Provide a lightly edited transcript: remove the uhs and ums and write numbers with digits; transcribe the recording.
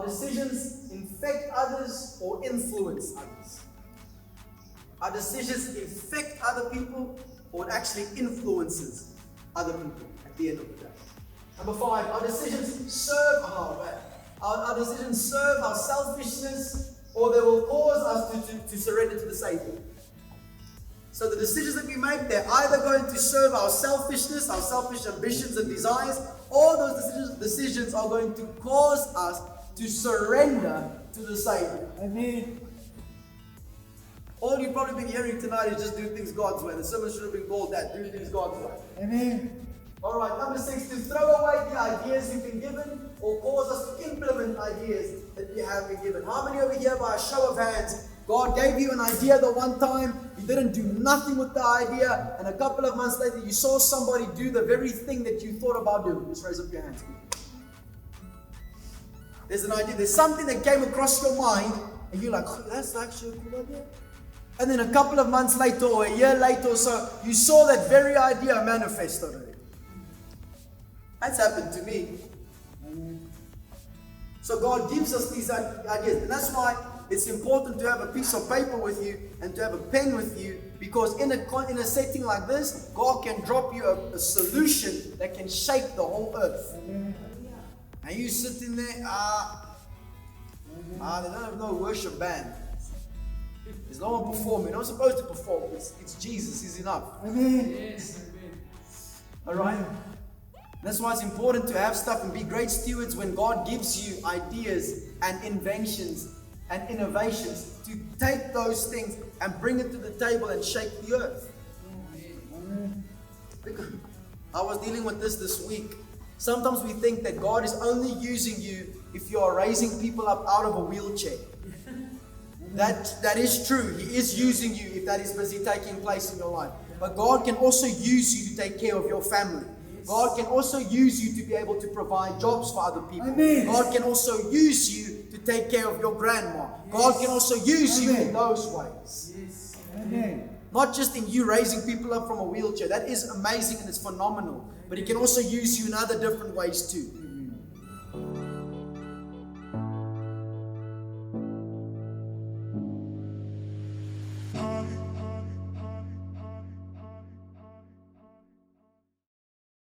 our decisions infect others or influence others? Our decisions affect other people or it actually influences other people at the end of the day? Number 5, our decisions serve our decisions serve our selfishness or they will cause us to surrender to the Savior. So the decisions that we make, they're either going to serve our selfishness, our selfish ambitions and desires, or those decisions are going to cause us to surrender to the Savior. Amen. All you've probably been hearing tonight is just do things God's way. The sermon should have been called that, do things God's way. Amen. Alright, number 6, to throw away the ideas you've been given or cause us to implement ideas that you have been given. How many over here, by a show of hands, God gave you an idea the one time, you didn't do nothing with the idea, and a couple of months later you saw somebody do the very thing that you thought about doing? Just raise up your hands. There's an idea, there's something that came across your mind, and you're like, oh, that's actually a cool idea. And then a couple of months later or a year later or so, you saw that very idea manifest already. That's happened to me. So God gives us these ideas. And that's why it's important to have a piece of paper with you and to have a pen with you. Because in a setting like this, God can drop you a solution that can shake the whole earth. And you sitting there, they don't have no worship band. There's no one performing. You're not supposed to perform. It's Jesus. He's enough. Amen. Yes. Alright? That's why it's important to have stuff and be great stewards when God gives you ideas and inventions and innovations, to take those things and bring it to the table and shake the earth. Because I was dealing with this week. Sometimes we think that God is only using you if you are raising people up out of a wheelchair. That is true. He is using you if that is busy taking place in your life. But God can also use you to take care of your family. God can also use you to be able to provide jobs for other people. Amen. God can also use you to take care of your grandma. God can also use you in those ways. Yes. Amen. Not just in you raising people up from a wheelchair. That is amazing and it's phenomenal. But He can also use you in other different ways too.